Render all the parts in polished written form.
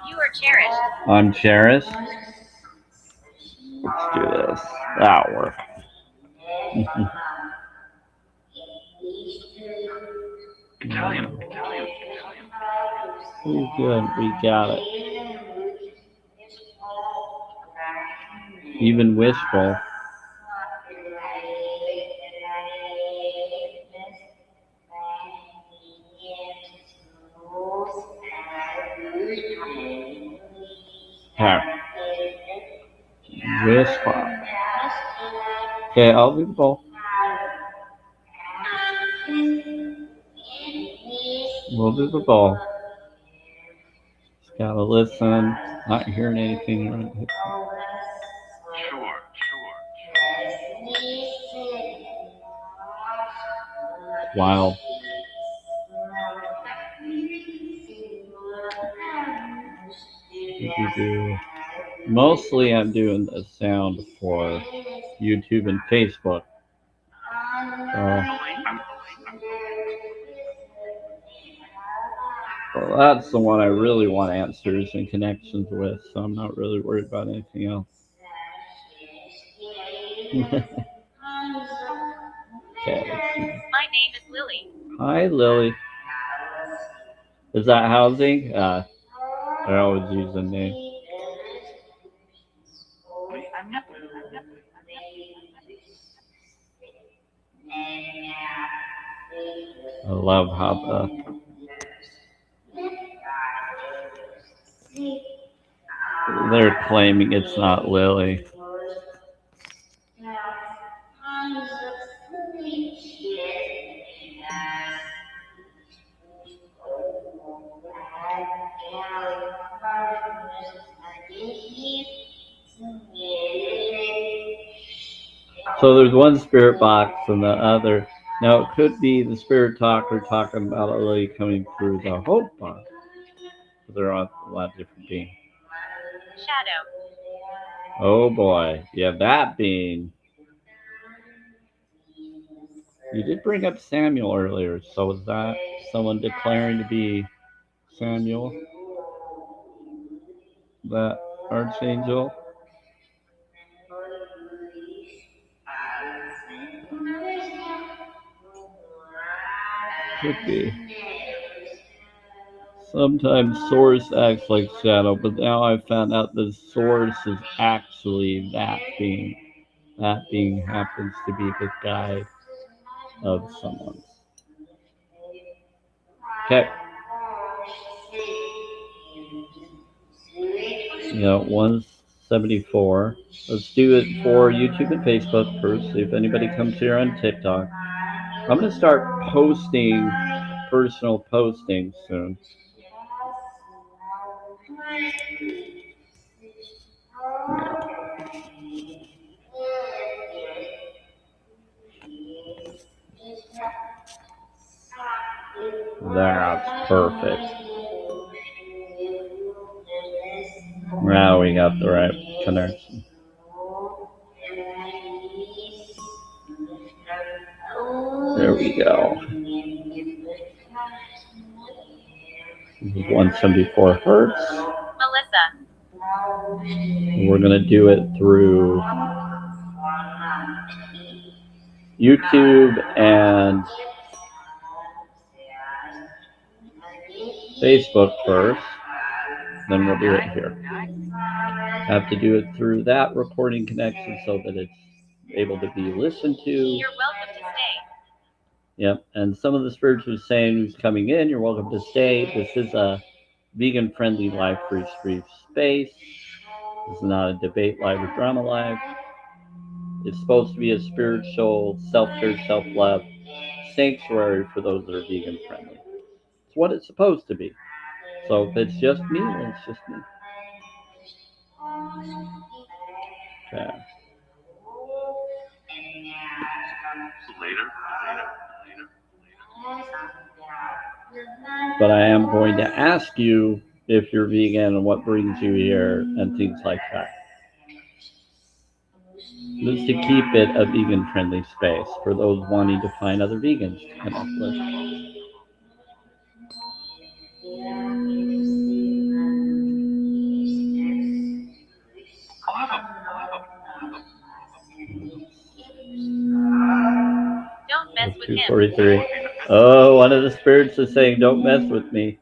You are cherished. I'm cherished. Let's do this. That'll work. Italian, Italian. Pretty good. We got it. Even wishful. Okay. Wishful. Okay, I'll do the bowl. We'll do the bowl. Just gotta listen. Not hearing anything. Sure. Wild. Mostly I'm doing the sound for YouTube and Facebook. Well, that's the one I really want answers and connections with, so I'm not really worried about anything else. Okay, let's see. My name is Lily. Hi, Lily. Is that housing? I always use the name. I love how they're claiming it's not Lily. So there's one spirit box and the other. Now it could be the spirit talker talking about a lily coming through the hope box. There are a lot of different beings. Shadow. Oh boy, yeah, that being. You did bring up Samuel earlier, so was that someone declaring to be Samuel? That archangel? Could be. Sometimes source acts like shadow, but now I've found out the source is actually that being. That being happens to be the guide of someone. Okay. Yeah, 174. Let's do it for YouTube and Facebook first. See if anybody comes here on TikTok. I'm going to start posting personal postings soon. That's perfect. Now we got the right connection. There we go. This is 174 hertz. Melissa. We're going to do it through YouTube and Facebook first. Then we'll do it here. Have to do it through that recording connection so that it's able to be listened to. You're welcome to stay. Yep, and some of the spirits are saying who's coming in, you're welcome to stay. This is a vegan-friendly live-free stream space. This is not a debate live or drama live. It's supposed to be a spiritual, self-care, self-love sanctuary for those that are vegan-friendly. It's what it's supposed to be. So if it's just me, then it's just me. Okay. Later. But I am going to ask you if you're vegan and what brings you here and things like that. Just to keep it a vegan-friendly space for those wanting to find other vegans to connect with. 2:43. Oh, one of the spirits is saying, "Don't mess with me."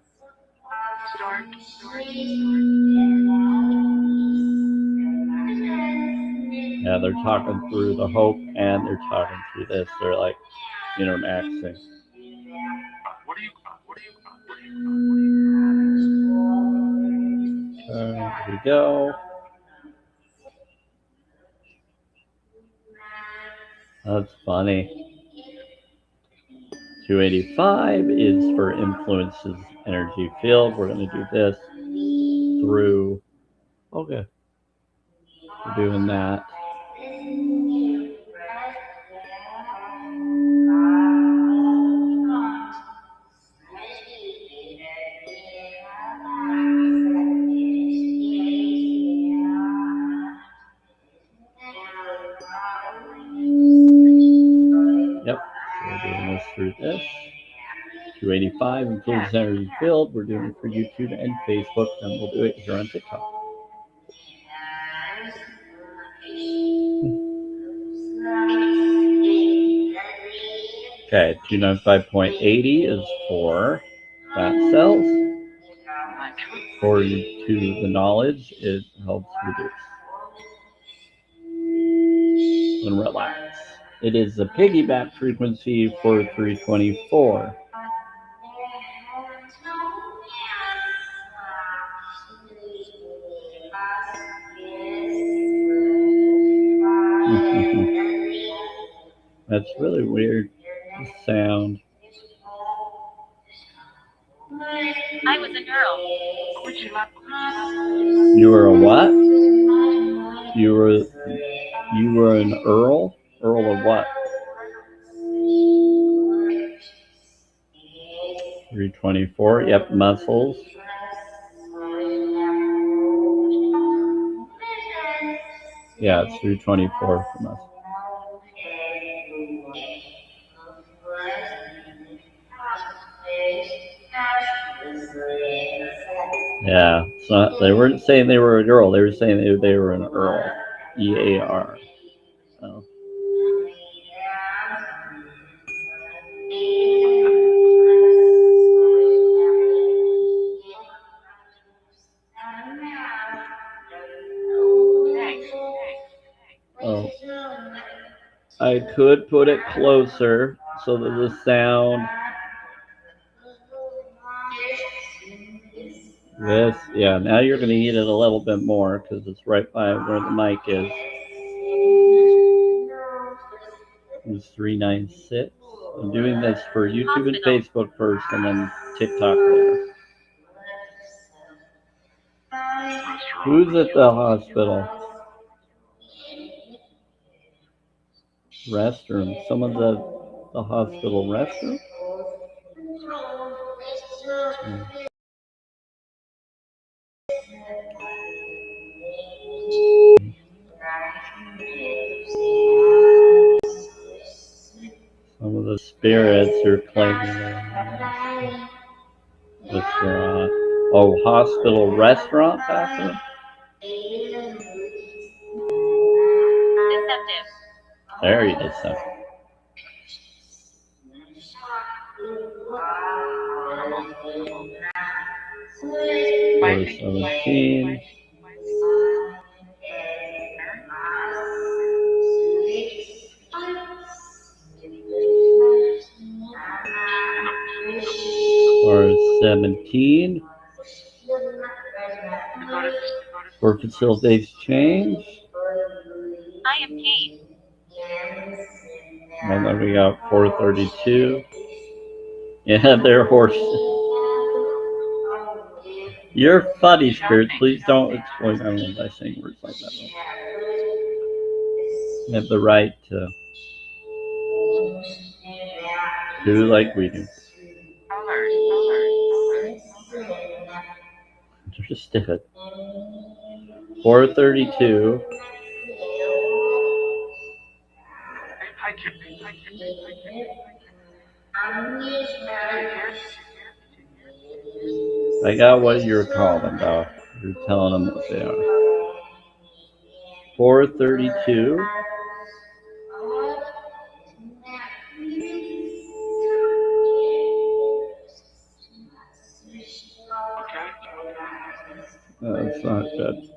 Yeah, they're talking through the hope and they're talking through this. They're like intermixing. Here we go. That's funny. 285 is for influences energy field. We're going to do this through. Okay. We're doing that. Yep. So we're doing this through this. 285 influences energy field. We're doing it for YouTube and Facebook, and we'll do it here on TikTok. Okay, 295.80 is for fat cells. For you to the knowledge, it helps reduce and relax. It is the piggyback frequency for 324. That's really weird, the sound. I was a girl. You were a what? You were an Earl? Earl of what? 324. Yep, muscles. Yeah, it's 324 for muscles. Yeah, it's not, they weren't saying they were a girl. They were saying they were an Earl. EAR. So. Oh. I could put it closer so that the sound. This, yeah, now you're going to heat it a little bit more because it's right by where the mic is. It's 396. I'm doing this for YouTube and Facebook first and then TikTok later. Who's at the hospital? Restroom. Someone's at the hospital restroom? Some of the spirits are claiming restaurant. Oh, hospital restaurant bathroom? Deceptive. Very deceptive. Or 17. Or 17. For facilities change. I am Kate. And then we got 432. Yeah, they're horses. You're funny, Spirit. Please don't exploit anyone by saying words like that. You have the right to do like we do. Just do it. 432. I got what you're calling about. You're telling them what they are. 432. That's not good.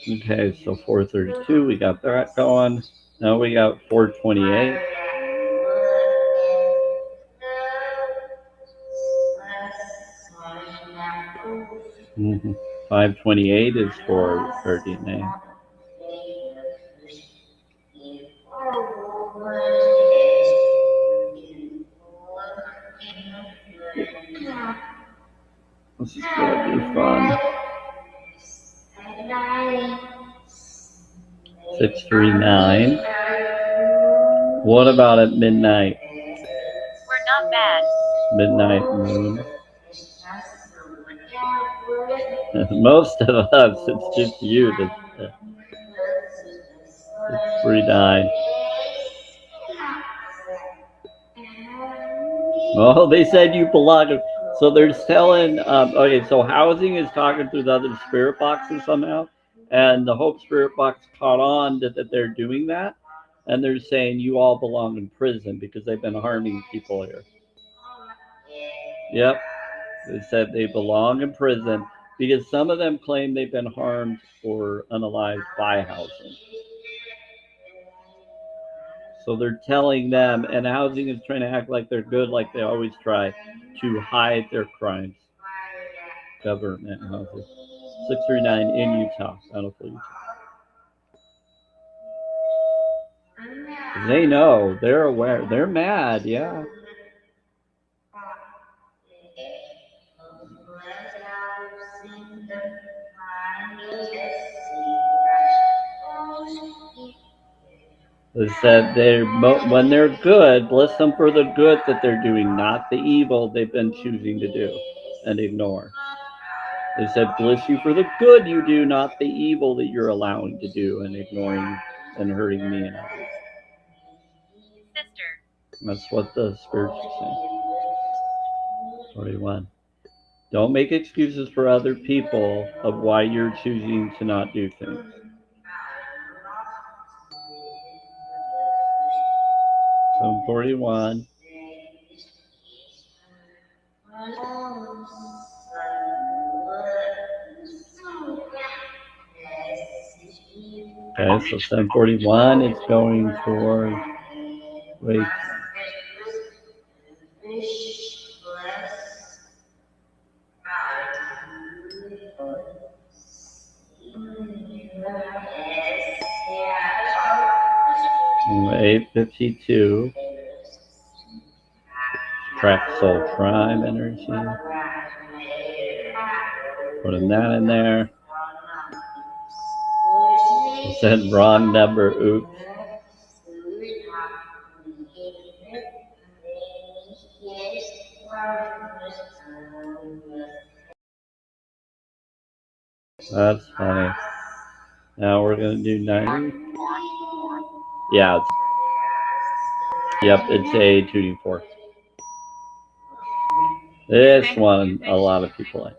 Okay, so 432, we got that going. Now we got 428. Mm-hmm. 528 is for DNA. This is gonna be fun. 639. What about at midnight? We're not bad. Midnight moon. Most of us, it's just you that's 639. Oh, they said you belong. So they're telling. Okay, so housing is talking through the other spirit boxes somehow, and the Hope Spirit Box caught on that they're doing that, and they're saying you all belong in prison because they've been harming people here. Yep, they said they belong in prison because some of them claim they've been harmed or unalived by housing. So they're telling them, and housing is trying to act like they're good, like they always try, to hide their crimes. Government houses. 639 in Utah, Bountiful, Utah. They know, they're aware, they're mad, yeah. They said when they're good, bless them for the good that they're doing, not the evil they've been choosing to do and ignore. They said, bless you for the good you do, not the evil that you're allowing to do and ignoring and hurting me and others. Sister. That's what the spirits are saying. 41. Don't make excuses for other people of why you're choosing to not do things. 741. Okay, so 741 is going toward wait. And 852. Track soul tribe energy. Putting that in there. I said wrong number. Oops. That's funny. Now we're gonna do 90. Yeah. Yep, it's a 2D4. This one, a lot of people like.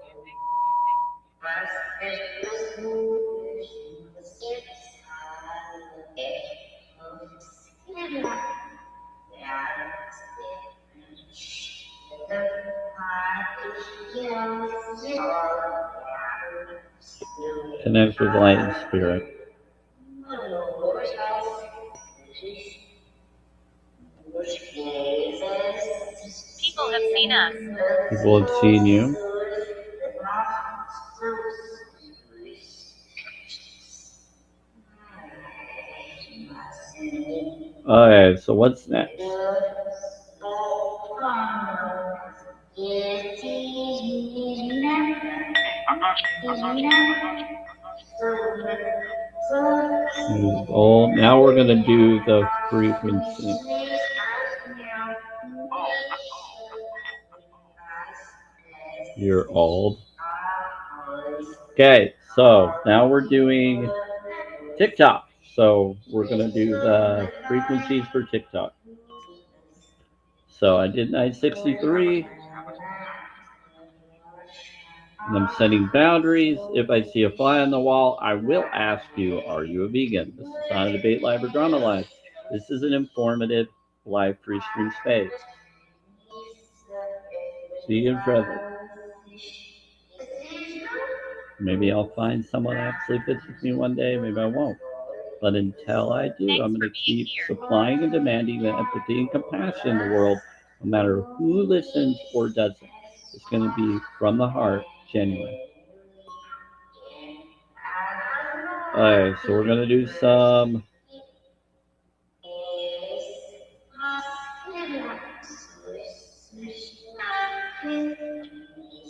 Connects with light and spirit. People have seen us. People have seen you. Okay, so what's next? Oh, now we're going to do the frequency. You're old. Okay, so now we're doing TikTok. So we're going to do the frequencies for TikTok. So I did 963. And I'm setting boundaries. If I see a fly on the wall, I will ask you, are you a vegan? This is not a debate live or drama live. This is an informative live free stream space. Vegan friendly. Maybe I'll find someone that actually fits with me one day. Maybe I won't. But until I do, Thanks I'm for going to being keep here. supplying and demanding the empathy and compassion in the world, no matter who listens or doesn't. It's going to be from the heart, genuine. Alright, so we're going to do some.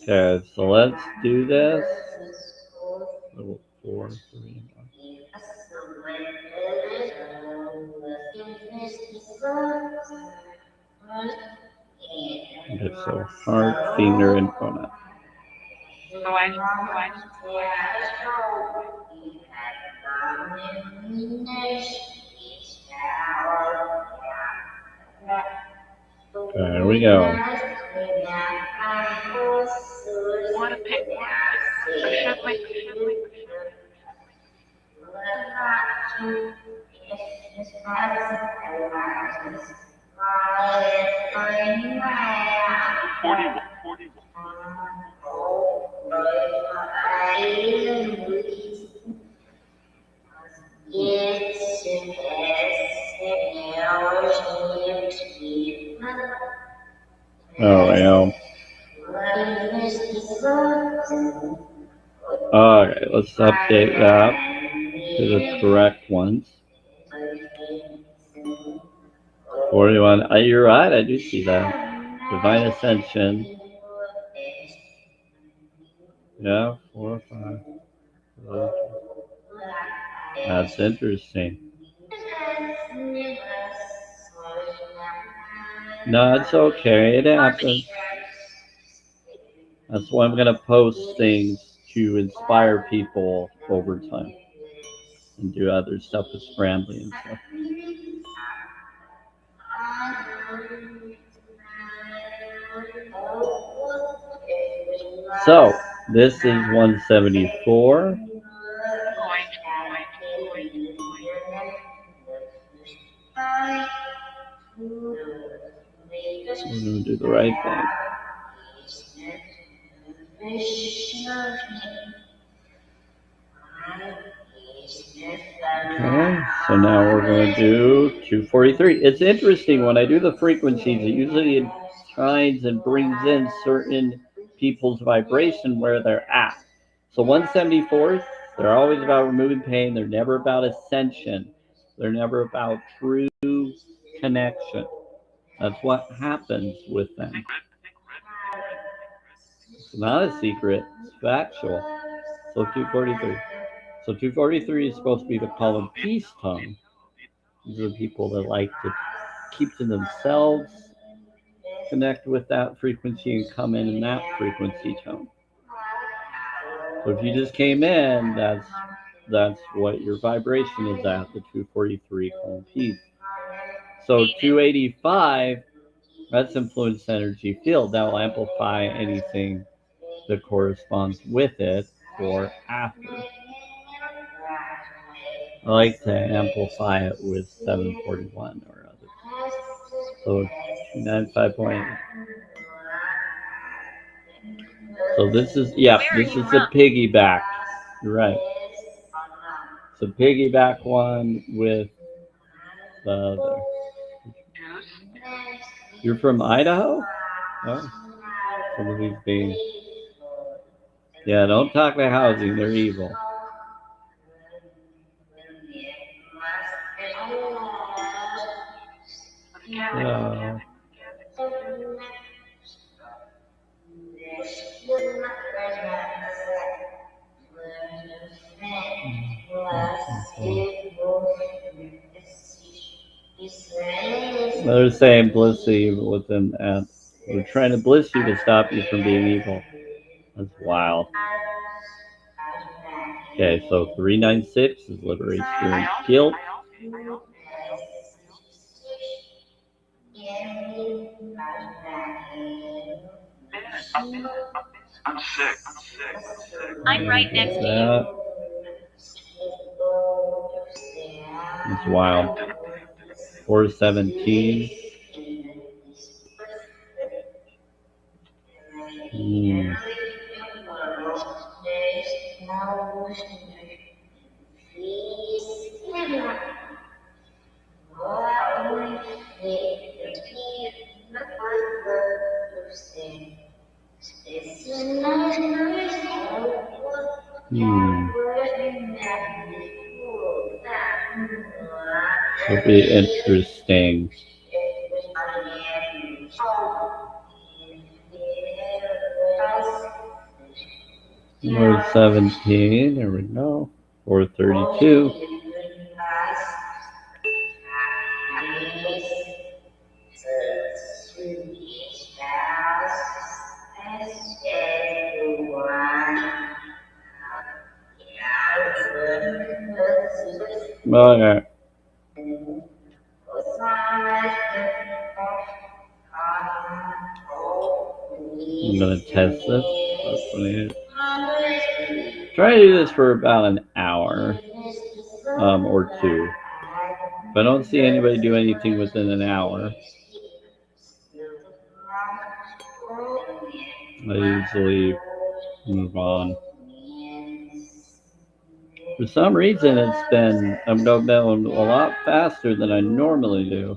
Okay, so let's do this. Little 4, 3, 1. Okay, so heart, finger, and donut. There we go. Want to pick one? Recieve. Oh, well. Alright, let's update that to the correct ones. 41. You're right, I do see that. Divine Ascension. Yeah, 4 5. That's interesting. No, it's okay. It happens. Harmony. That's why I'm going to post things to inspire people over time and do other stuff with Scrambly and stuff. So, this is 174. Point. We're going to do the right thing. Okay, so now we're going to do 243. It's interesting when I do the frequencies, it usually shines and brings in certain people's vibration where they're at. So 174s, they're always about removing pain. They're never about ascension. They're never about true connection. That's what happens with them. It's not a secret, it's factual. So 243. So 243 is supposed to be the calm and peace tongue. These are people that like to keep to themselves, connect with that frequency, and come in that frequency tone. So if you just came in, that's what your vibration is at, the 243 calm and peace. So Hate it. 285, that's influence energy field. That will amplify anything that corresponds with it or after. I like to amplify it with 741 or others. So 295.8. So this is, yeah, Where are this you is the from? piggyback. You're right. It's a piggyback one with the other. You're from Idaho? Oh, some of these beings. Yeah, don't talk about housing. They're evil. So, they're saying bliss the evil within, and we're trying to bliss you to stop you from being evil. That's wild. Okay, so 396 is liberate your guilt. I'm right next to you. That. It's wild. 417. It'll be interesting. Number 17, there we go. 432. Okay. I'm gonna test this. Try to do this for about an hour or two. If I don't see anybody do anything within an hour, I usually move on. For some reason, I'm going a lot faster than I normally do.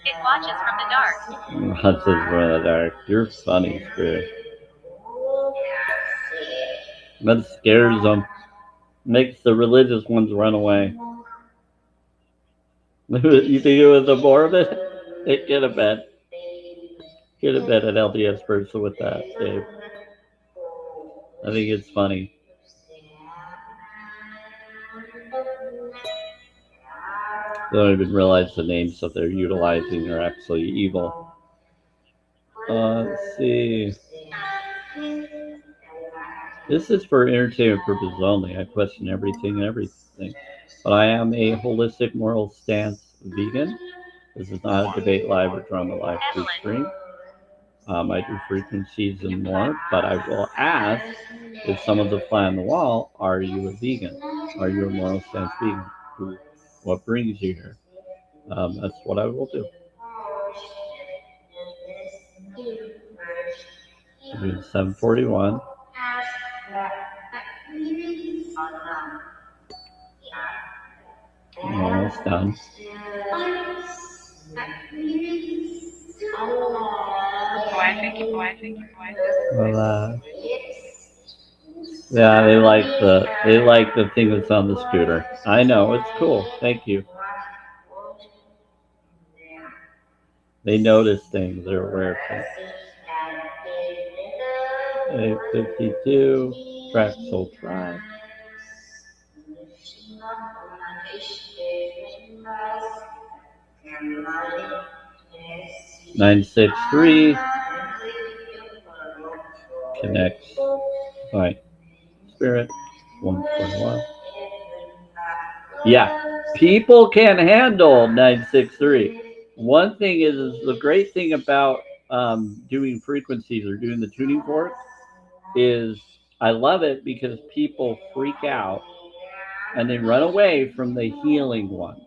It watches from the dark. Watches from the dark. You're funny, Spirit. That scares them. Makes the religious ones run away. You think it was a morbid? It could have been. Could have been an LDS person with that, Dave. I think it's funny. They don't even realize the names that they're utilizing are actually evil. Let's see. This is for entertainment purposes only. I question everything and everything. But I am a holistic moral stance vegan. This is not a debate live or drama live free stream. I do frequencies and more, but I will ask if someone's a fly on the wall, are you a vegan? Are you a moral stance vegan? What brings you here? That's what I will do. 741. Almost done. Well, yeah, they like the thing that's on the scooter. I know, it's cool. Thank you. They notice things. They're aware of things. 852. Track Soul Tribe. 963. Connects. Alright. Spirit. 141. Yeah. People can handle 963. One thing is the great thing about doing frequencies or doing the tuning fork is I love it because people freak out and they run away from the healing ones.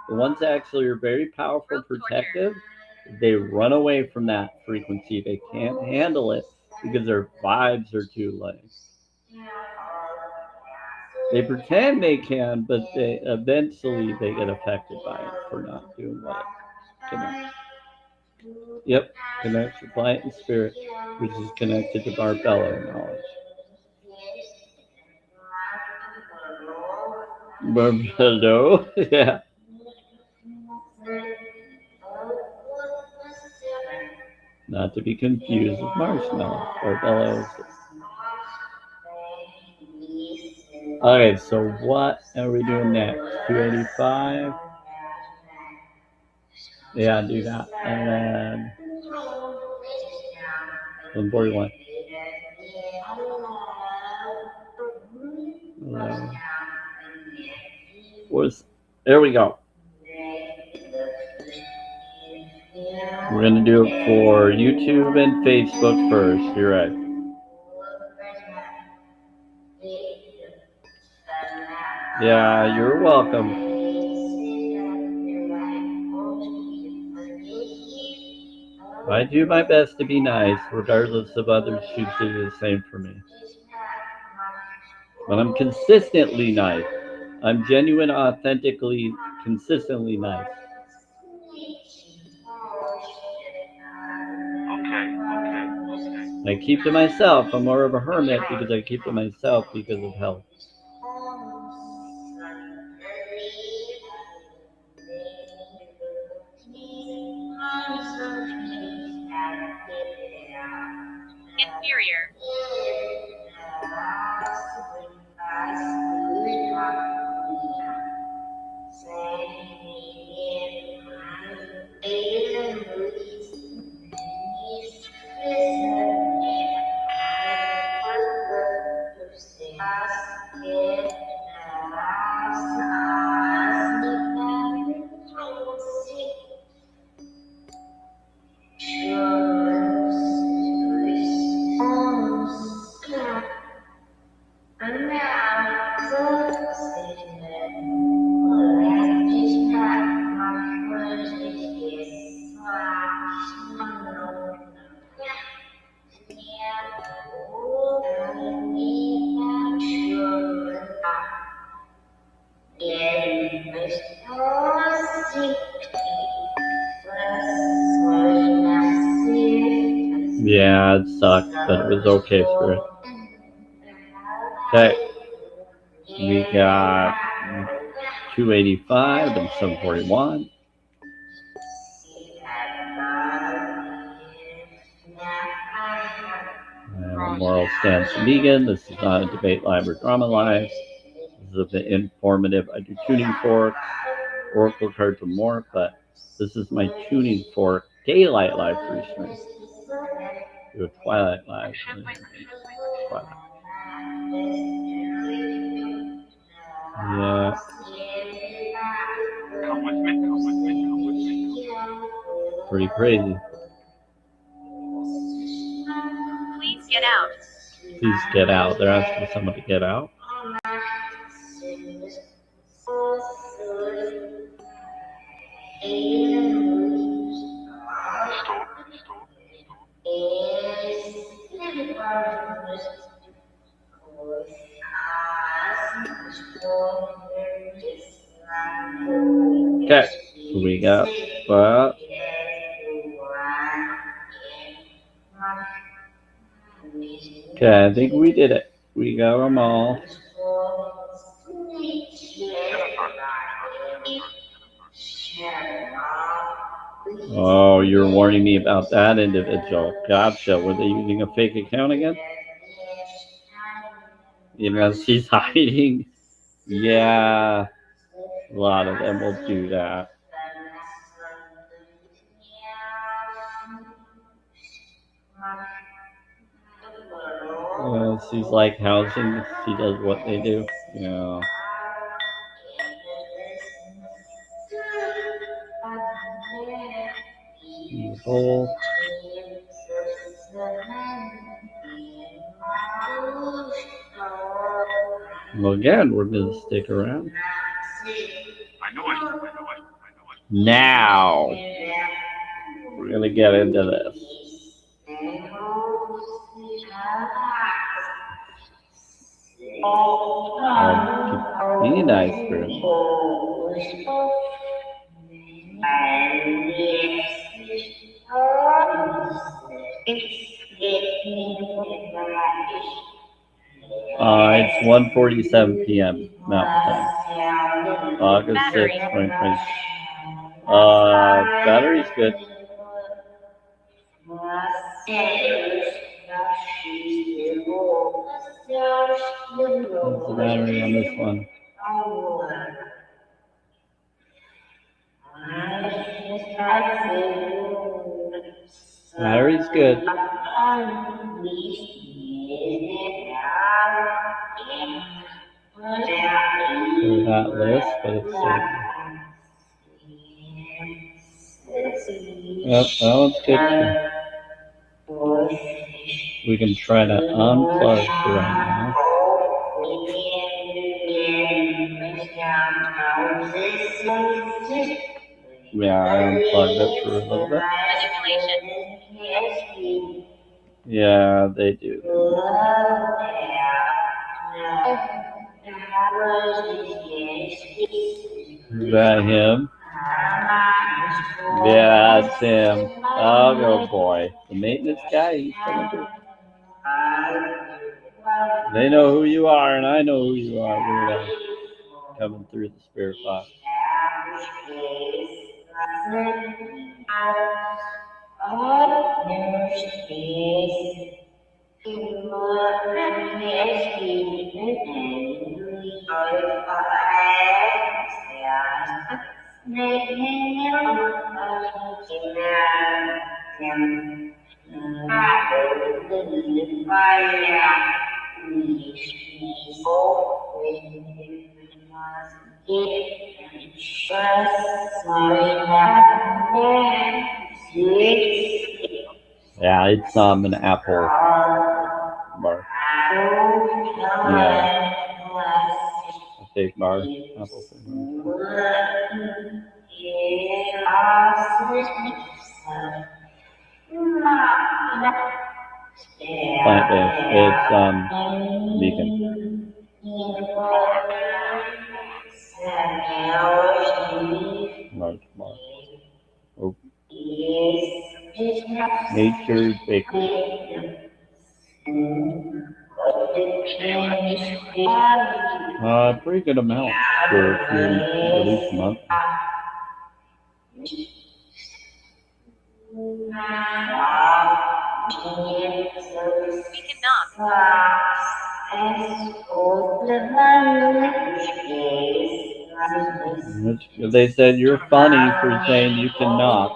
The ones that actually are very powerful and protective, they run away from that frequency. They can't handle it because their vibes are too low. They pretend they can, but they eventually they get affected by it for not doing what it connects. Yep, connects to light and spirit, which is connected to Barbello knowledge. Barbello, yeah. Not to be confused with marshmallow. Barbello. Okay, so what are we doing next? 285. Yeah, do that. And then 141. There we go. We're going to do it for YouTube and Facebook first. You're right. Yeah, you're welcome. I do my best to be nice, regardless of others choose to do the same for me. But I'm consistently nice. I'm genuine, authentically, consistently nice. I keep to myself. I'm more of a hermit because I keep to myself because of health. Inferior. Yeah, it sucked, but it was okay, Spirit. Okay. We got 285 and 741. Moral stance vegan. This is not a debate live or drama live. This is a bit informative. I do tuning forks, oracle cards, and more, but this is my tuning fork daylight live free stream. Do a twilight live. Twilight. Yeah. Come with me. Pretty crazy. Please get out. Please get out. They're asking someone to get out. Okay, so we got okay, I think we did it. We got them all. Oh, you're warning me about that individual. Gotcha. Were they using a fake account again? You know, she's hiding. Yeah, a lot of them will do that. She's like housing. She does what they do. Yeah. Hole. Well, again, we're going to stick around. I know it. Now, we're going to get into this. Be nice, Bruce. It's 1:47 p.m. Mountain Time. August 6th, 2020. Battery's good. What's the battery on this one? Battery's good. For that list, but it's yep, that one's good too. We can try to unplug for right now. Yeah, I unplugged it for a little bit. Manipulation. Yeah, they do. Is that him? Yeah, that's him. Oh, good boy. The maintenance guy, he's coming through. They know who you are, and I know who you are, weirdo. Coming through the spirit box. Yeah, it's an apple bar. Yeah, a fake bar. Apple fake bar. Plant-based. It's vegan. Large bar. Oh. Nature's Bakery. Pretty good amount for if you release a month. They said you're funny for saying you cannot.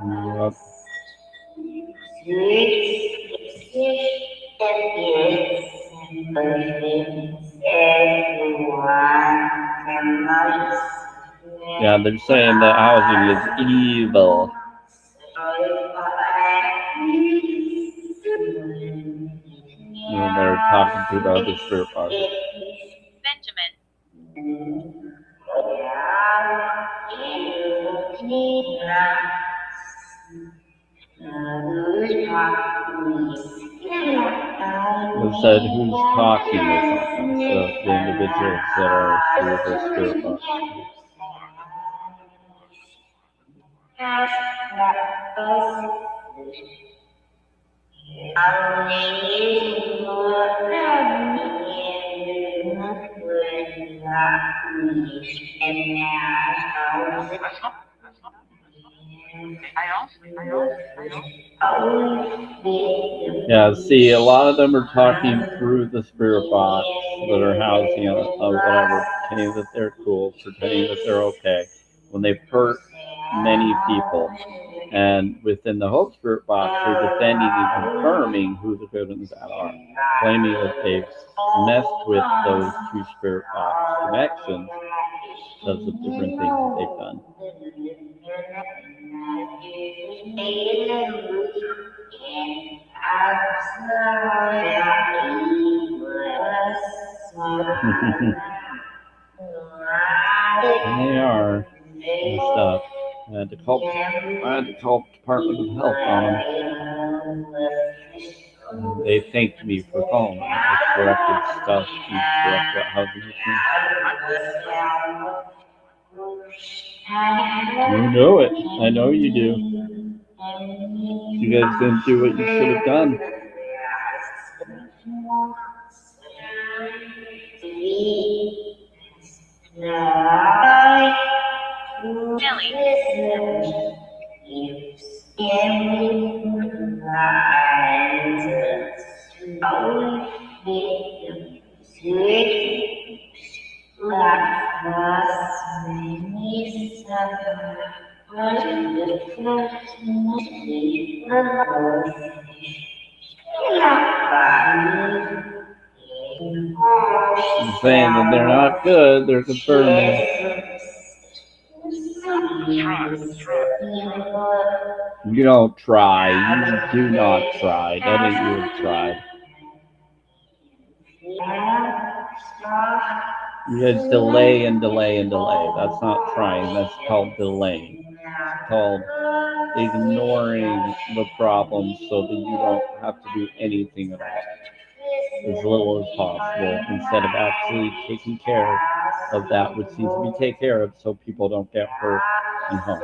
Yep. Yeah, they're saying that housing is evil. And they're talking to the other spirit box. Benjamin. It said who's talking or something. So the individuals that are through the spirit box. Yeah, see, a lot of them are talking through the spirit box that are housing whatever, pretending that they're cool, pretending that they're okay, when they've hurt many people. And within the Hope Spirit box, they're defending and confirming who the good and the bad are, claiming that they've messed with those two spirit box connections because of different things that they've done. And they are messed up. I had to call Department of Health on them. They thanked me for calling them. I corrected stuff and correct what housing issues. You know it. I know you do. You guys didn't do what you should have done. Nelly. saying that they're not good, they're confirming. Try. You don't try. You do not try. That ain't you have tried. You guys delay and delay and delay. That's not trying. That's called delaying. It's called ignoring the problem so that you don't have to do anything at all, as little as possible, instead of actually taking care of that which needs to be taken care of so people don't get hurt and harmed.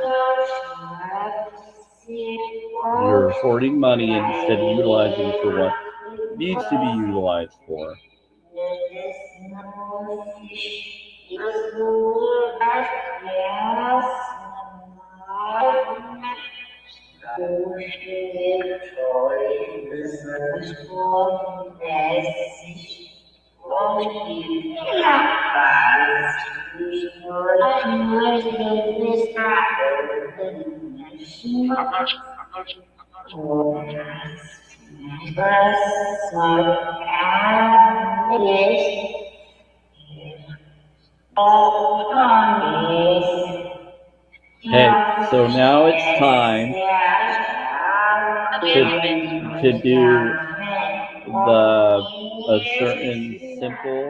You're hoarding money instead of utilizing it for what needs to be utilized for. Okay, so now it's time to do a certain simple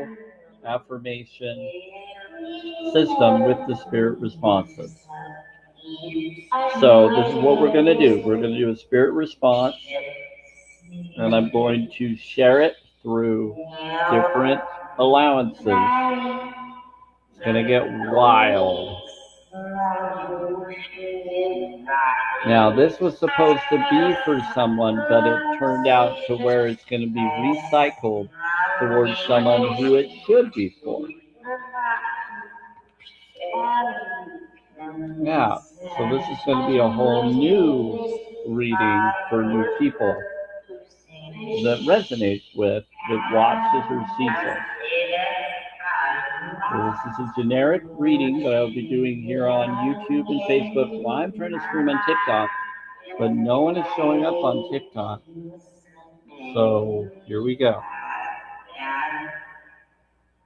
affirmation system with the spirit responses. So this is what we're going to do. We're going to do a spirit response, and I'm going to share it through different allowances. It's going to get wild. Now, this was supposed to be for someone, but it turned out to where it's going to be recycled towards someone who it should be for. Yeah, so this is going to be a whole new reading for new people that resonates with, that watches or sees it. So this is a generic reading that I'll be doing here on YouTube and Facebook while I'm trying to stream on TikTok, but no one is showing up on TikTok. So here we go.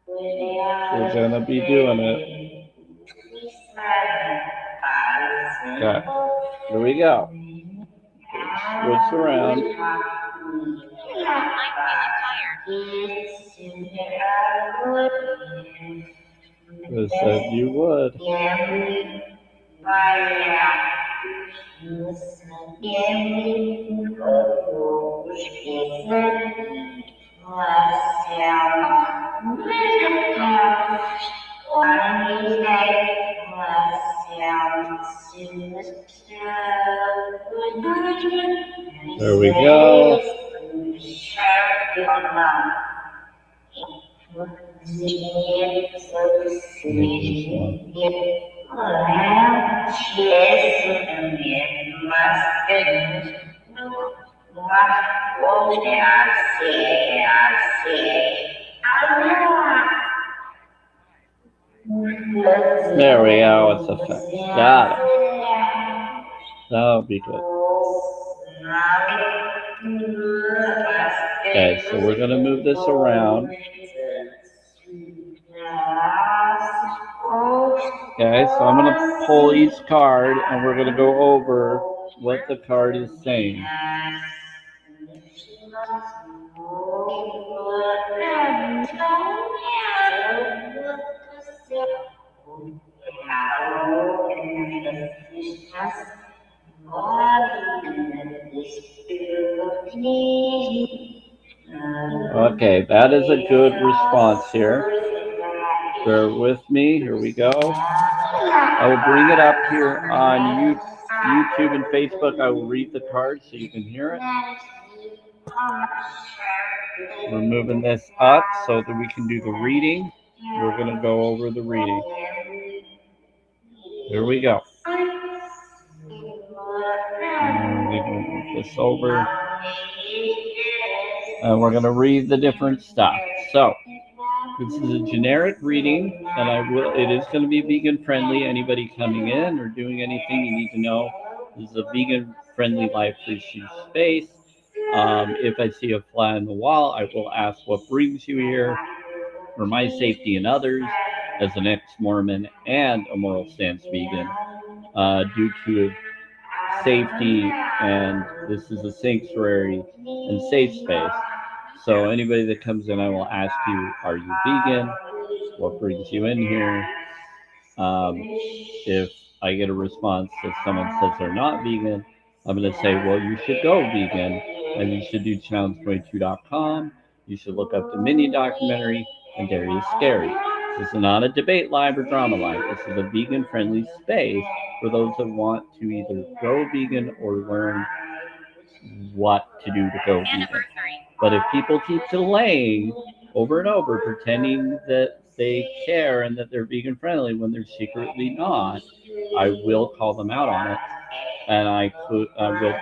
We're going to be doing it. Okay, here we go. Switch around. I said you would. There we go. Maybe this one. There we go. It's effect. Got it. That'll be good. Okay, so we're going to move this around. Okay, so I'm going to pull each card and we're going to go over what the card is saying. Okay, that is a good response here. Bear with me. Here we go. I will bring it up here on YouTube and Facebook. I will read the card so you can hear it. We're moving this up so that we can do the reading. We're going to go over the reading. Here we go. And we're going to move this over. And we're going to read the different stuff. So, this is a generic reading, and it is going to be vegan friendly. Anybody coming in or doing anything, you need to know this is a vegan friendly life recieve space. If I see a fly on the wall, I will ask what brings you here. for my safety and others as an ex-Mormon and a moral stance vegan, due to safety, and this is a sanctuary and safe space. So anybody that comes in, I will ask you, are you vegan? What brings you in here? If I get a response that someone says they're not vegan, I'm going to say, well, you should go vegan, and you should do challenge22.com. You should look up the mini documentary, and Dairy is Scary. This is not a debate live or drama live. This is a vegan friendly space for those that want to either go vegan or learn what to do to go vegan. But if people keep delaying over and over, pretending that they care and that they're vegan friendly when they're secretly not, I will call them out on it, and I will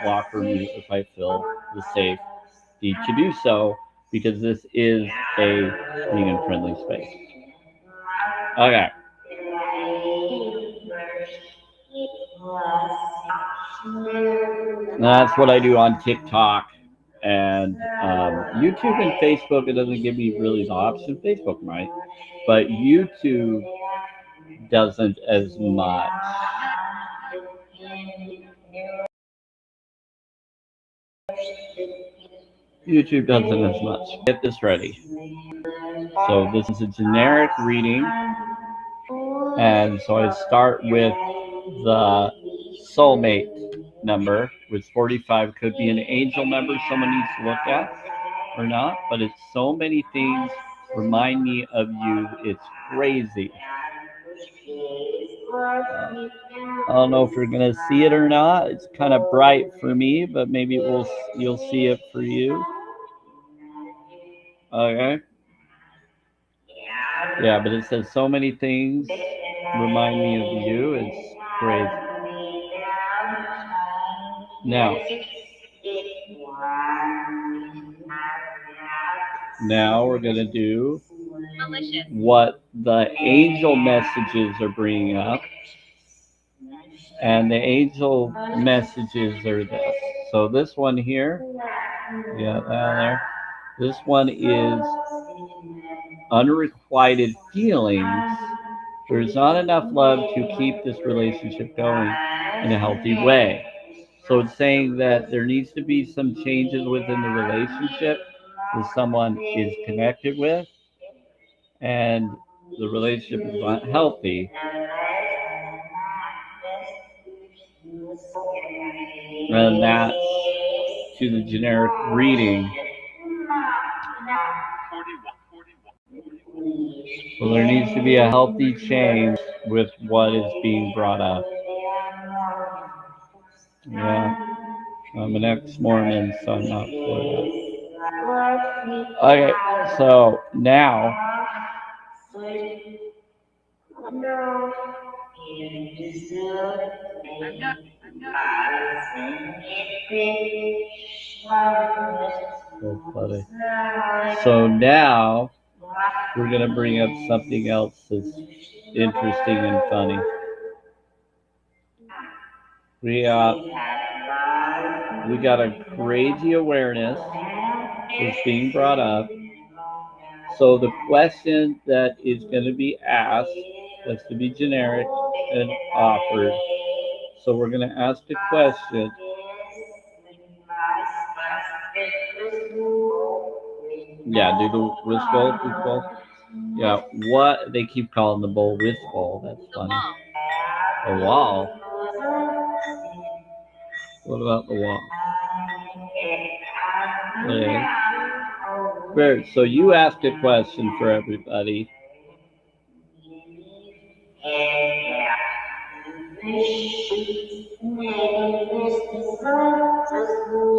block or mute if I feel the safety to do so, because this is a vegan friendly space. Okay. That's what I do on TikTok and YouTube and Facebook. It doesn't give me really the option. Facebook might, but YouTube doesn't as much. YouTube doesn't as much. Get this ready. So this is a generic reading, and so I start with the soulmate number, which 45 could be an angel number someone needs to look at or not, but it's so many things remind me of you. It's crazy. I don't know if you're gonna see it or not. It's kind of bright for me, but maybe you'll see it for you. Okay. Yeah, but it says so many things remind me of you. It's crazy. Now, we're gonna do what the angel messages are bringing up, and the angel messages are this. So this one here, yeah, there. This one is unrequited feelings. There's not enough love to keep this relationship going in a healthy way. So it's saying that there needs to be some changes within the relationship that someone is connected with, and the relationship is not healthy. And that's to the generic reading. So there needs to be a healthy change with what is being brought up. Yeah, I'm an ex-Mormon, so I'm not for that. Okay, so now so funny. So now we're gonna bring up something else that's interesting and funny. We got a crazy awareness that's being brought up. So the question that is going to be asked has to be generic and offered. So we're going to ask a question. Yeah, do the whisk bowl. Yeah, what they keep calling the bowl whisk bowl. That's funny. A wall. What about the wall? Okay. Great. So you asked a question for everybody.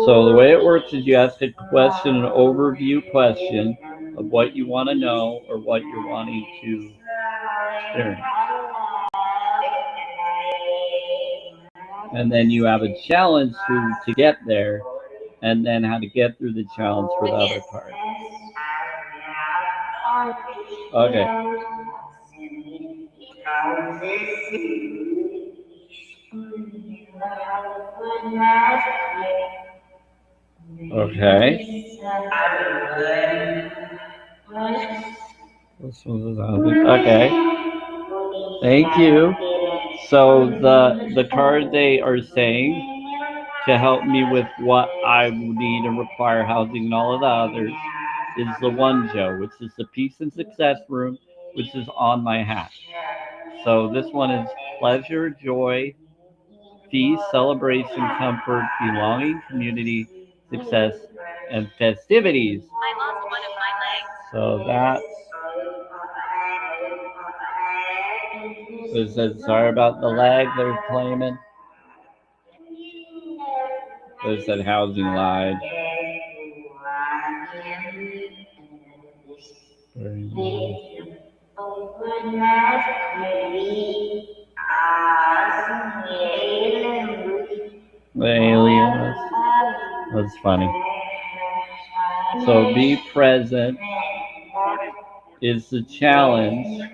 So the way it works is you ask a question, an overview question of what you want to know or what you're wanting to experience. And then you have a challenge to get there, and then how to get through the challenge for the other part. Okay. Okay. Okay. Thank you. So the card they are saying to help me with what I need and require housing and all of the others is the one Joe, which is the peace and success room, which is on my hat. So this one is pleasure, joy, peace, celebration, comfort, belonging, community, success, and festivities. I lost one of my legs. So that's it says sorry about the lag they're claiming. There's that housing line. The aliens. That's funny. So be present is the challenge.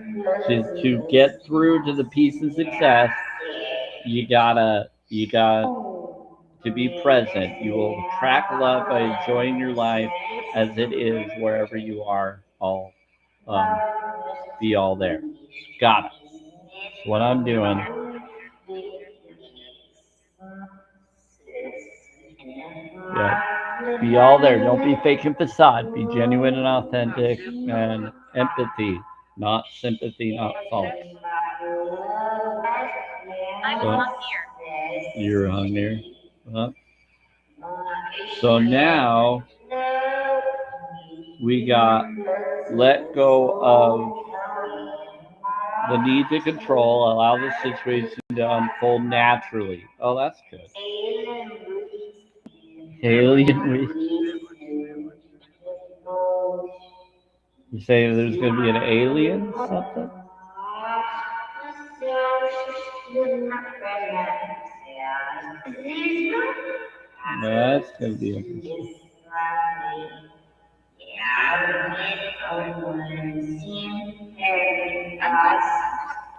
Is to get through to the peace and success. You got to be present. You will attract love by enjoying your life as it is wherever you are. All um, be all there. Got it. That's what I'm doing. Yeah. Be all there. Don't be fake and facade. Be genuine and authentic and empathy, not sympathy, not false. I was So hung here. you're hung there. Huh? So now we got let go of the need to control, allow the situation to unfold naturally. Oh, that's good. Alien You say there's going to be an alien something? That's going to be interesting.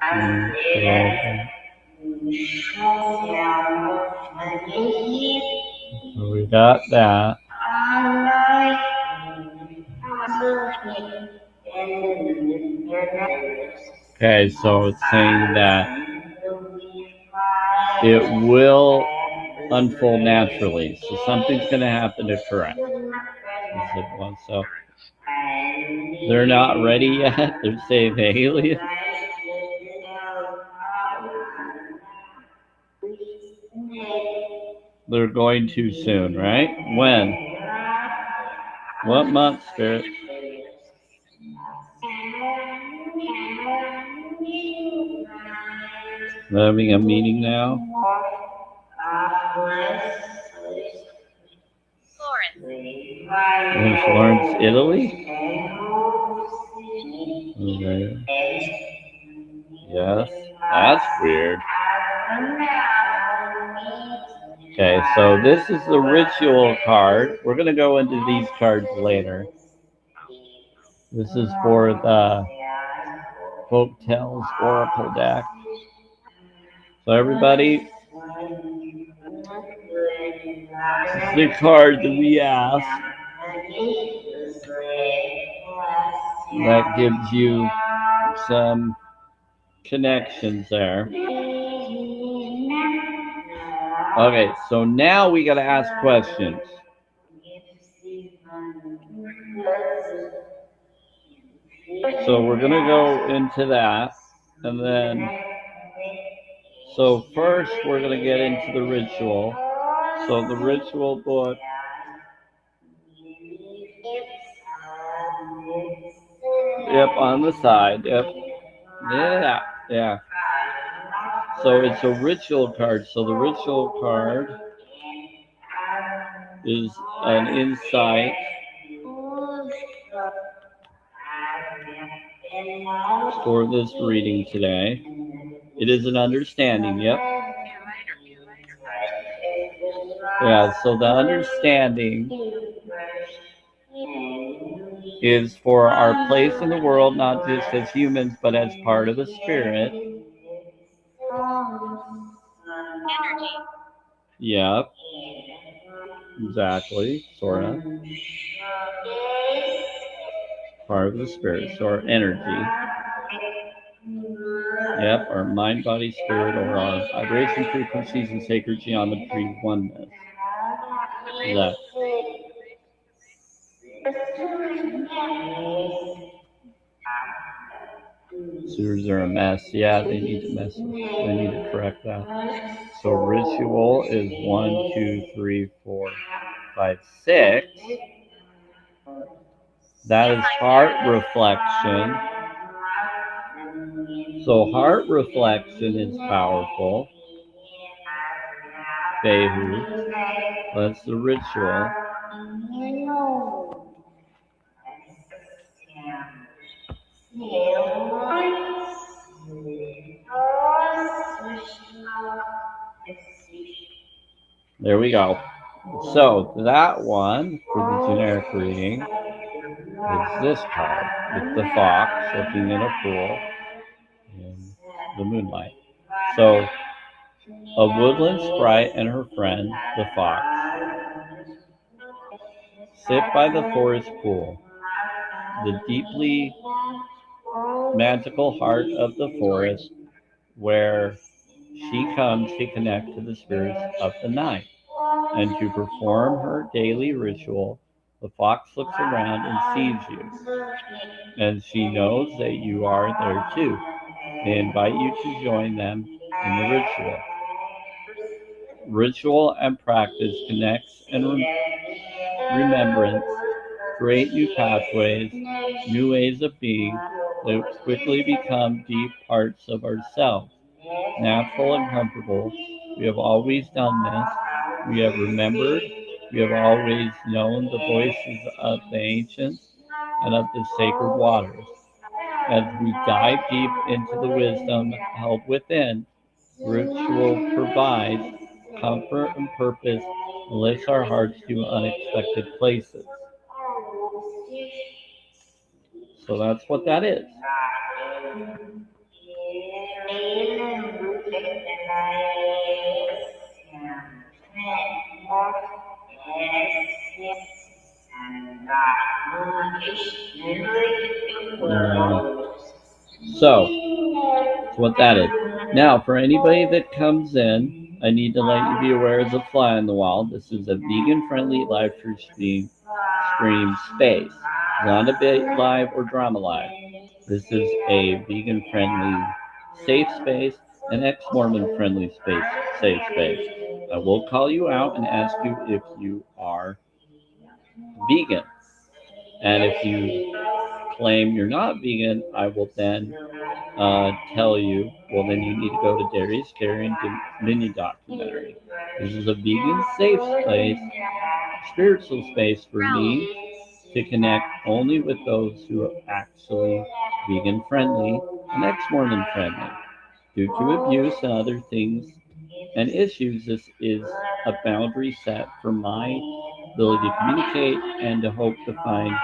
I'm good. So we got that. Okay, so it's saying that it will unfold naturally. So something's going to happen to correct. So they're not ready yet. They're saying alien. They're going too soon, right? When? What month, Spirit? Having a meeting now. Florence. In Florence, Italy? Okay. Yes, that's weird. Okay, so this is the ritual card. We're going to go into these cards later. This is for the Folk Tales Oracle deck. So everybody, the card that we ask that gives you some connections there. Okay, so now we got to ask questions. So we're going to go into that, and then, so first we're going to get into the ritual. So the ritual book Yep, on the side. Yep. Yeah, yeah. So it's a ritual card. So the ritual card is an insight for this reading today. It is an understanding. Yep. Yeah, so the understanding is for our place in the world, not just as humans, but as part of the spirit. Energy. Yep. Exactly. Sort of. part of the spirit, so our energy. Yep, our mind, body, spirit, or our vibration frequencies and sacred geometry oneness. That. Sewers are a mess. Yeah, they need to mess. They need to correct that. So ritual is 1, 2, 3, 4, 5, 6. That is heart reflection. So heart reflection is powerful. Behu. That's the ritual. There we go. So that one for the generic reading is this card with the fox looking in a pool in the moonlight. So a woodland sprite and her friend, the fox, sit by the forest pool. The deeply magical heart of the forest where she comes to connect to the spirits of the night. And to perform her daily ritual, the fox looks around and sees you, and she knows that you are there too. They invite you to join them in the ritual. Ritual and practice connects and remembrance create new pathways, new ways of being that quickly become deep parts of ourselves. Natural and comfortable, we have always done this. We have remembered. We have always known the voices of the ancients and of the sacred waters. As we dive deep into the wisdom held within, ritual provides comfort and purpose and lifts our hearts to unexpected places. So that's what that is. So, that's what that is. Now, for anybody that comes in, I need to let you be aware of the fly on the wall. This is a vegan-friendly live stream space. It's not a bit live or drama live. This is a vegan-friendly safe space, an ex-Mormon friendly safe space. I will call you out and ask you if you are vegan. And if you claim you're not vegan, I will then tell you, well, then you need to go to Darius Carey and mini documentary. This is a vegan safe space, spiritual space for me to connect only with those who are actually vegan friendly and ex-Mormon friendly. Due to abuse and other things and issues, this is a boundary set for my ability to communicate and to hope to find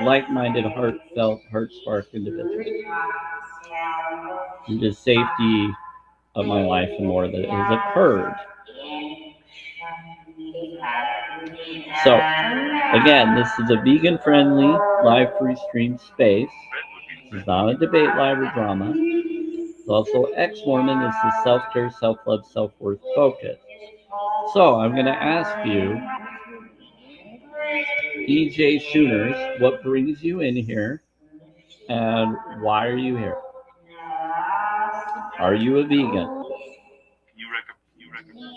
like-minded, heartfelt, heart-spark individuals. Due to safety of my life and more that has occurred. So, again, this is a vegan-friendly, live free stream space. This is not a debate, live, or drama. It's also ex-Mormon. This is self-care, self-love, self-worth focus. So, I'm going to ask you, EJ Sooners, what brings you in here, and why are you here? Are you a vegan?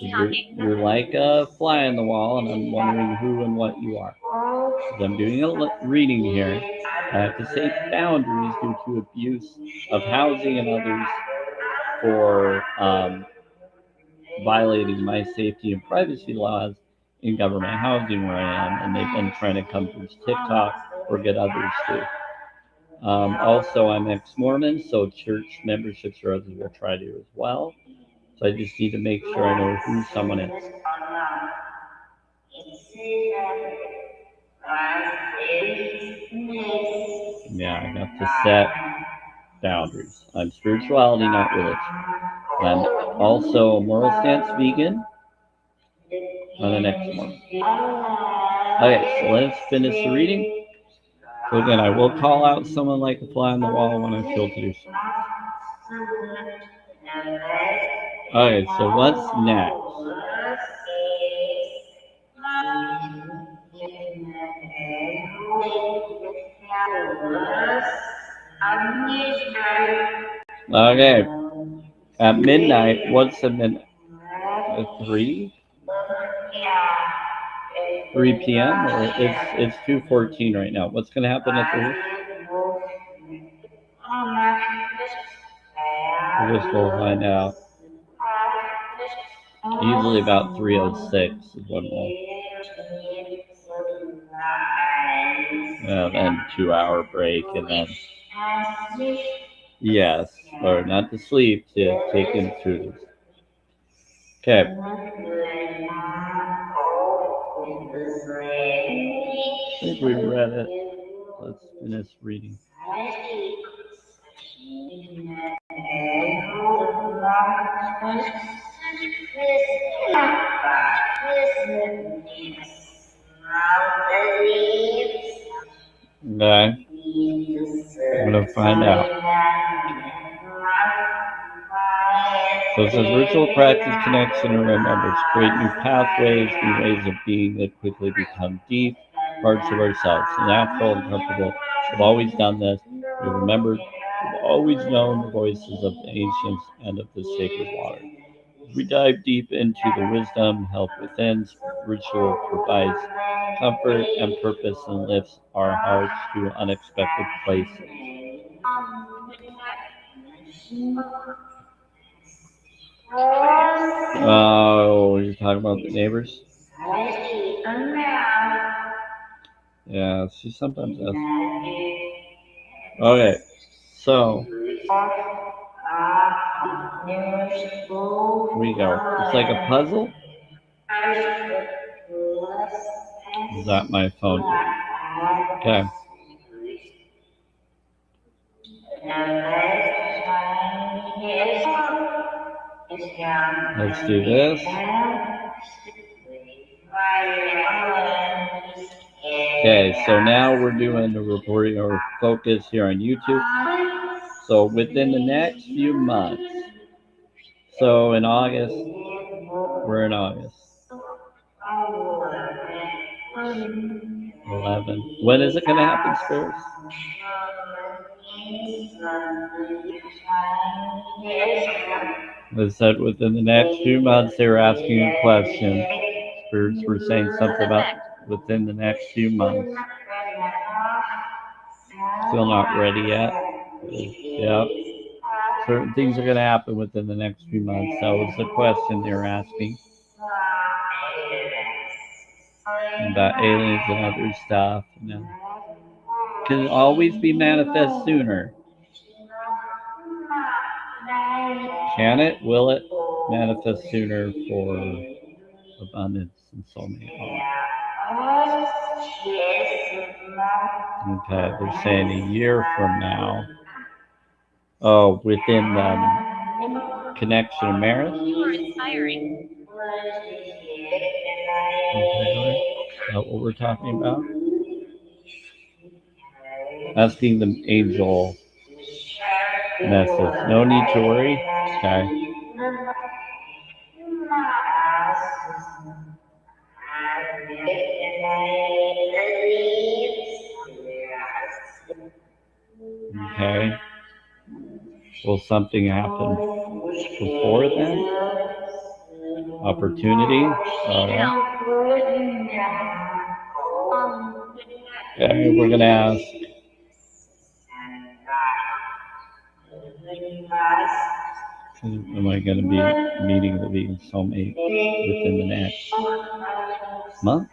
You're like a fly on the wall, and I'm wondering who and what you are. As I'm doing a reading here, I have to say boundaries due to abuse of housing and others for violating my safety and privacy laws in government housing where I am, and they've been trying to come through TikTok or get others to. Also, I'm ex-Mormon, so church memberships or others will try to as well. So I just need to make sure I know who someone is. Yeah, I have to set boundaries. I'm spirituality, not religion. I'm also a moral stance vegan. On the next one. Okay, so let's finish the reading. So again, I will call out someone like a fly on the wall when I feel to do so. Okay, so what's next? Okay, at midnight, what's the midnight? 3? 3 p.m. or it's 2:14 right now. What's going to happen at 3? I guess we'll find out. Usually about 3:06 is when we'll. Then 2-hour break and then. Yes, or not to sleep, to take in food. Okay. I think we read it. Let's finish reading. Okay. I'm going to find out. So it says ritual practice connection and remembrance. Create new pathways, new ways of being that quickly become deep parts of ourselves. Natural and comfortable. We've always done this. We've remembered. We've always known the voices of the ancients and of the sacred water. As we dive deep into the wisdom, help within, ritual provides comfort and purpose and lifts our hearts to unexpected places. Oh, you're talking about the neighbors? Yeah, she sometimes does. Okay, so here we go. It's like a puzzle. Is that my phone? Okay. Let's do this. Okay, so now we're doing the reporting or focus here on YouTube. So within the next few months, so in August, we're in August. 11. When is it going to happen, Spirits? They said within the next few months they were asking a question. Spirits were saying something about within the next few months. Still not ready yet. Yep. Certain things are going to happen within the next few months. That was the question they were asking. About aliens and other stuff. Can it always be manifest sooner? Can it? Will it manifest sooner for abundance and soulmate? Okay, they're saying a year from now. Oh, within the connection of marriage? You are inspiring. Okay, is that what we're talking about? Asking the angel message. No need to worry. Okay. Okay. Will something happen before then? Opportunity? All right. Okay, we're going to ask. Am I going to be meeting the vegan soulmate within the next month?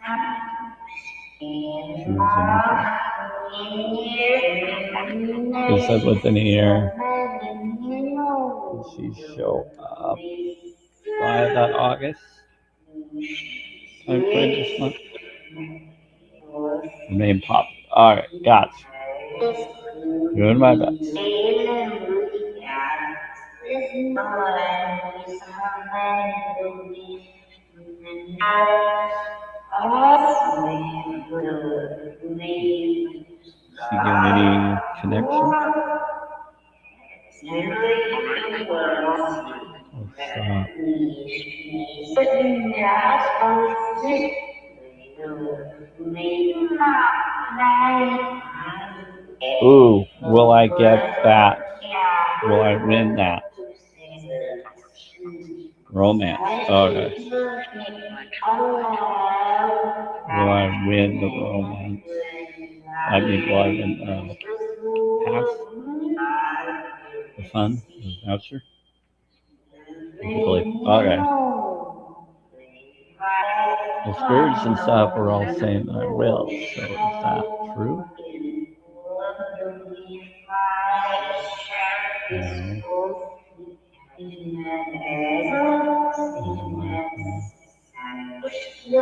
Choose a new friend. It said within a year. Does she show up by that August time frame this month? Remain pop. All right, gotcha. Doing my best. you get any connection? Stop. Ooh, will I get that? Will I win that? Romance. Okay. Will I win the romance? I mean, will I win pass? The fun? The voucher? Hopefully. Okay. Well, spirits and stuff are all saying that I will. So is that true? No.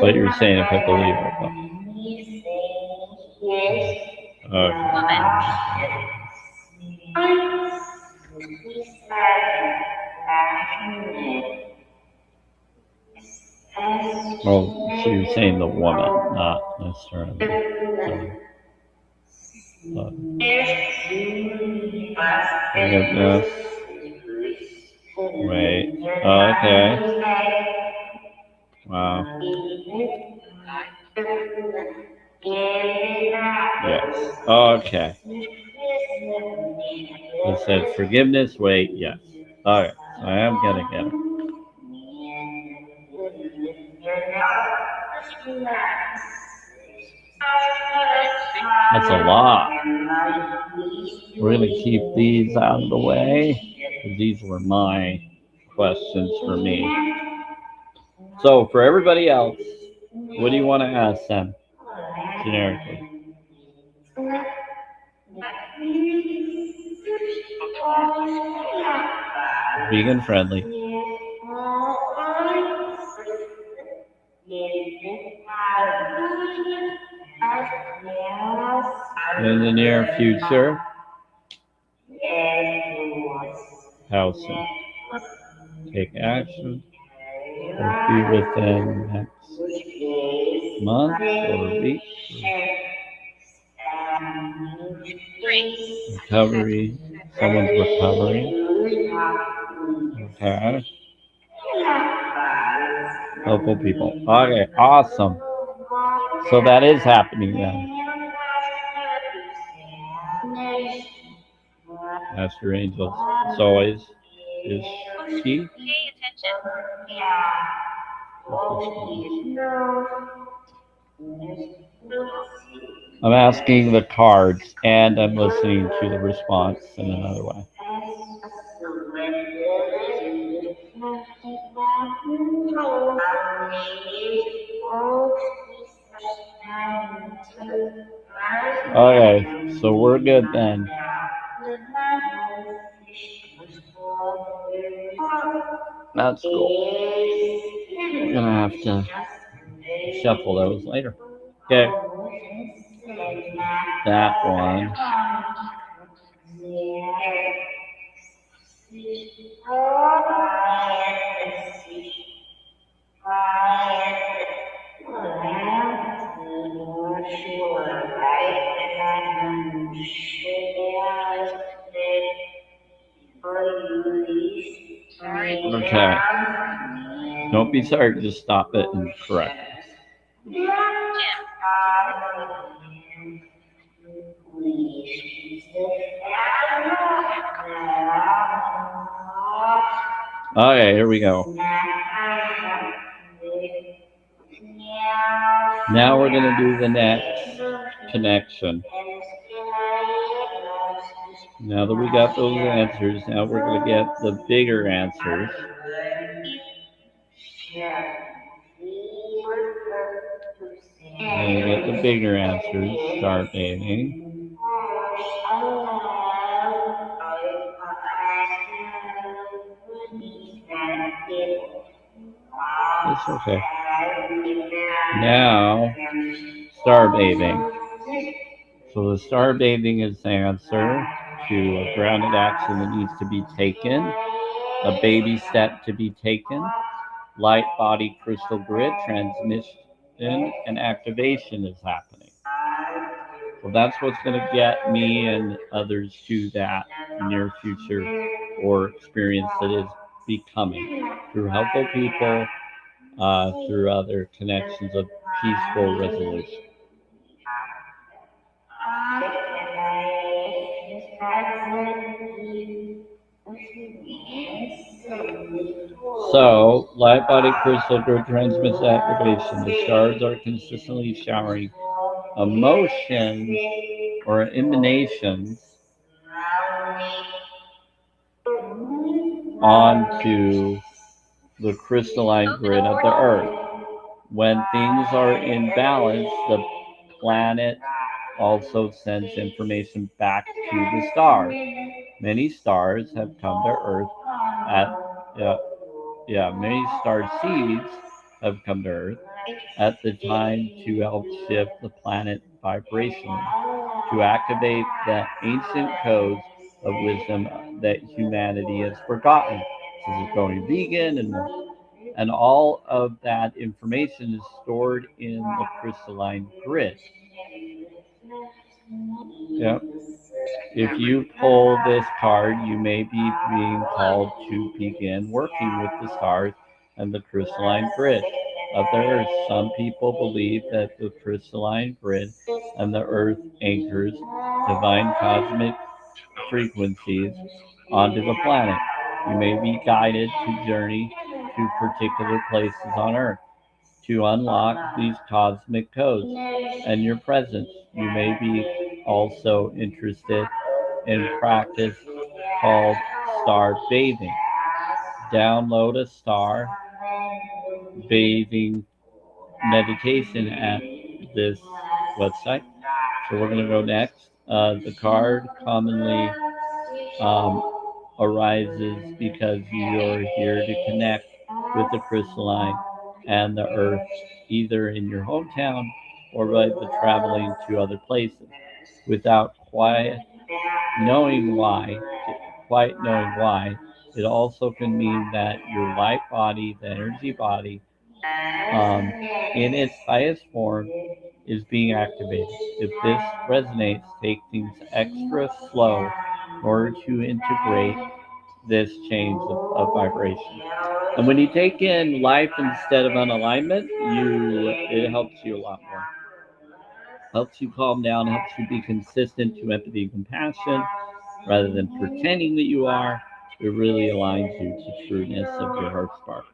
But you're saying if I believe it, but. Okay. Oh, so you're saying the woman, not necessarily forgiveness. Wait. Okay. Wow. Yes. Okay. It said forgiveness. Wait. Yes. Okay. So I am gonna get it. That's a lot. We're gonna keep these out of the way because these were my questions for me. So for everybody else, what do you want to ask them generically? Vegan friendly. In the near future, how soon? Take action or be within next month or week? Recovery. Someone's recovering. Okay. Helpful people. Okay, awesome. So that is happening then. Ask your angels. It's always is she? Pay attention. I'm asking the cards and I'm listening to the response in another way. Okay, so we're good then. That's cool. We're gonna have to shuffle those later. Okay. That one. Okay. Don't be sorry, just stop it and correct it. Okay, here we go. Now we're going to do the next connection. Now that we got those answers, now we're going to get the bigger answers. And get the bigger answers. Start dating. It's okay. Now, star bathing. So the star bathing is the answer to a grounded action that needs to be taken, a baby step to be taken, light body crystal grid transmission and activation is happening. Well, that's what's going to get me and others to that near future or experience that is becoming through helpful people, through other connections of peaceful resolution. So, light body crystal group transmits activation. The stars are consistently showering emotions or emanations onto the crystalline grid of the Earth. When things are in balance, the planet also sends information back to the stars. Many stars have come to Earth at yeah, many star seeds have come to Earth at the time to help shift the planet vibrationally, to activate the ancient codes of wisdom that humanity has forgotten, such as going vegan and more. And all of that information is stored in the crystalline grid. Yep. If you pull this card, you may be being called to begin working with the stars and the crystalline grid of the Earth. Some people believe that the crystalline grid and the Earth anchors divine cosmic frequencies onto the planet. You may be guided to journey to particular places on Earth to unlock these cosmic codes and your presence. You may be also interested in practice called star bathing. Download a star bathing meditation at this website. So we're going to go next. The card commonly um, arises because you're here to connect with the crystalline and the earth, either in your hometown or by the traveling to other places without knowing why, quite knowing why. It also can mean that your light body, the energy body, in its highest form, is being activated. If this resonates, take things extra slow in order to integrate this change of vibration. And when you take in life instead of unalignment, it helps you a lot more. Helps you calm down, helps you be consistent to empathy and compassion rather than pretending that you are. It really aligns you to trueness of your heart spark.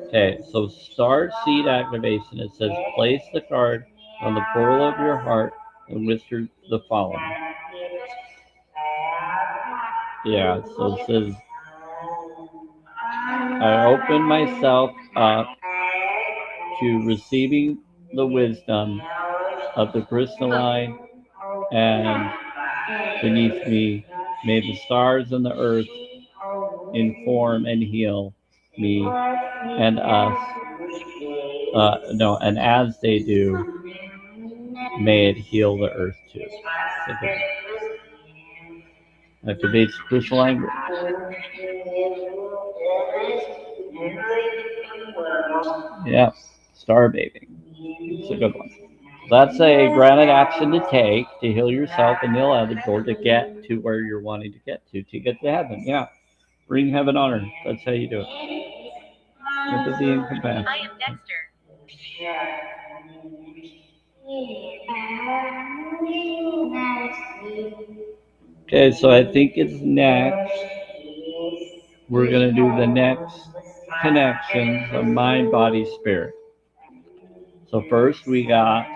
Okay, so start seed activation. It says place the card on the portal of your heart and whisper the following. Yeah, so it says I open myself up to receiving the wisdom of the crystalline, and beneath me may the stars and the earth inform and heal me and us. No, and as they do, may it heal the earth too. Activates crystalline. Yeah, star bathing. It's a good one. That's a granted action to take to heal yourself and heal others, or to get to where you're wanting to get to heaven. Yeah, bring heaven on earth. That's how you do it. Empathy and compassion. I am Dexter. Okay, so I think it's next. We're going to do the next connections of mind, body, spirit. So first we got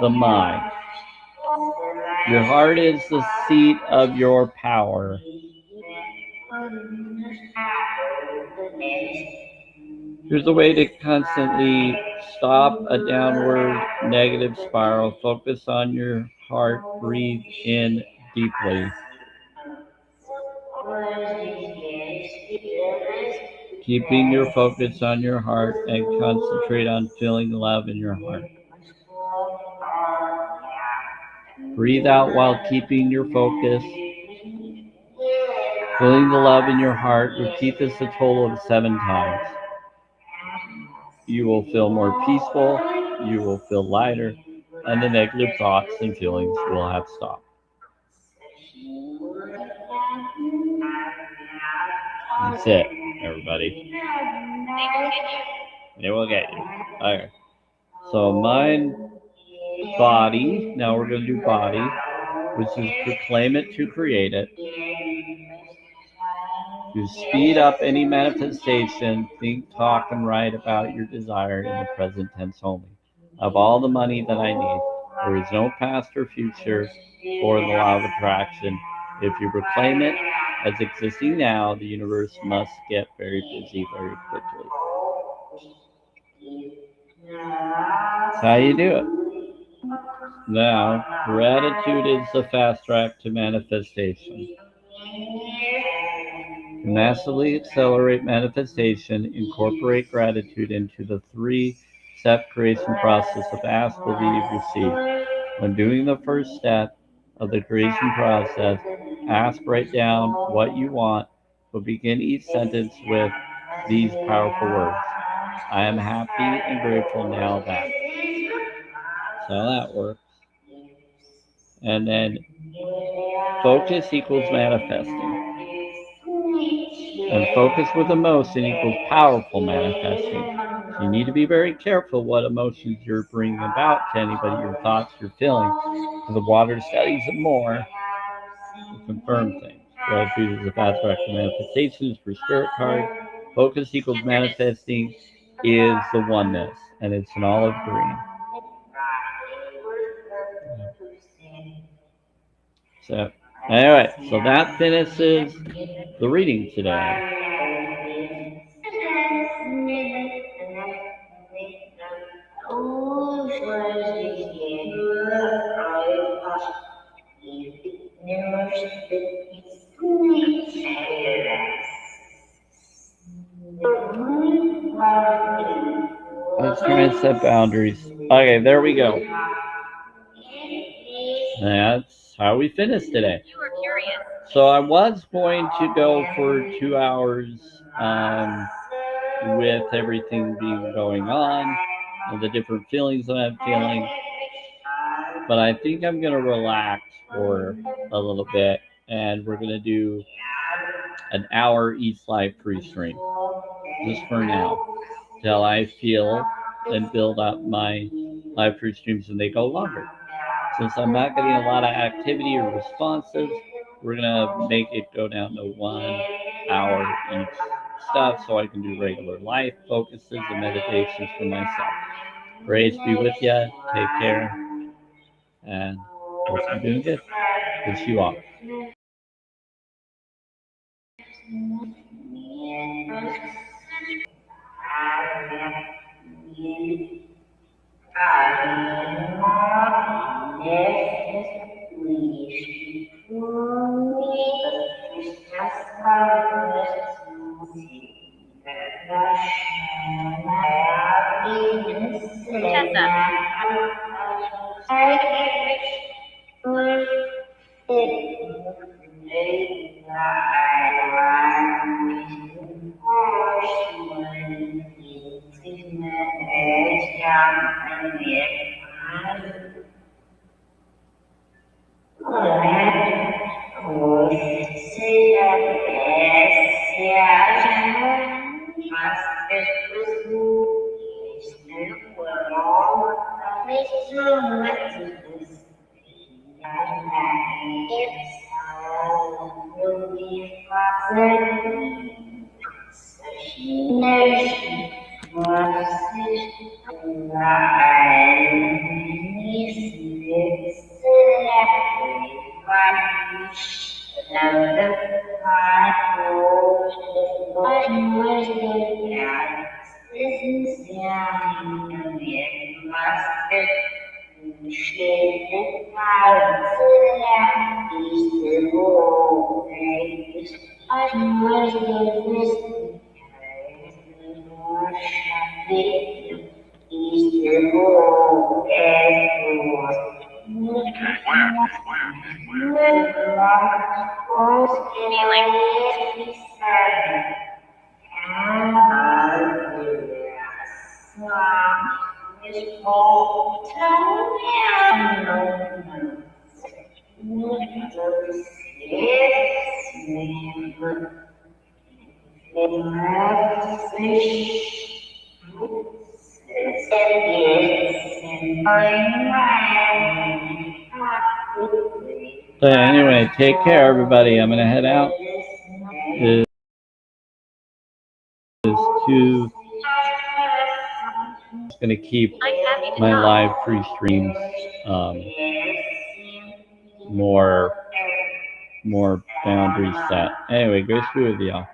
the mind. Your heart is the seat of your power. Here's a way to constantly stop a downward negative spiral. Focus on your heart. Breathe in deeply. Keeping your focus on your heart and concentrate on feeling love in your heart. Breathe out while keeping your focus. Feeling the love in your heart. Repeat this a total of 7 times. You will feel more peaceful. You will feel lighter. and the negative thoughts and feelings will have stopped. That's it, everybody. They will get you. Okay. So mine, body. Now we're going to do body, which is proclaim it to create it. You speed up any manifestation. Think, talk, and write about your desire in the present tense only. I have all the money that I need. There is no past or future for the law of attraction. If you proclaim it as existing now, the universe must get very busy very quickly. That's how you do it. Now, gratitude is the fast track to manifestation. To massively accelerate manifestation, incorporate gratitude into the three-step creation process of ask, believe, receive. When doing the first step of the creation process, ask, write down what you want, but begin each sentence with these powerful words. I am happy and grateful now that. So that works. And then focus equals manifesting. And focus with emotion equals powerful manifesting. So you need to be very careful what emotions you're bringing about to anybody, your thoughts, your feelings, because the water studies it more to confirm things. Gratitude is a fast track to manifestation, is for spirit card. Focus equals manifesting is the oneness, and it's an olive green. So, anyway, so that finishes the reading today. Let's try and set boundaries. Okay, there we go. That's how we finished today. So I was going to go for 2 hours with everything being going on and the different feelings that I'm feeling. But I think I'm going to relax for a little bit, and we're going to do an hour each live free stream, just for now, till I feel and build up my live free streams and they go longer. Since I'm not getting a lot of activity or responses, we're going to make it go down to 1 hour each stuff so I can do regular life focuses and meditations for myself. Grace be with you. Take care. And hope you're doing good. Wish you all. So anyway, take care, everybody. I'm gonna head out. It is too. It's gonna keep my live free streams more boundaries set. Anyway, grace be with y'all.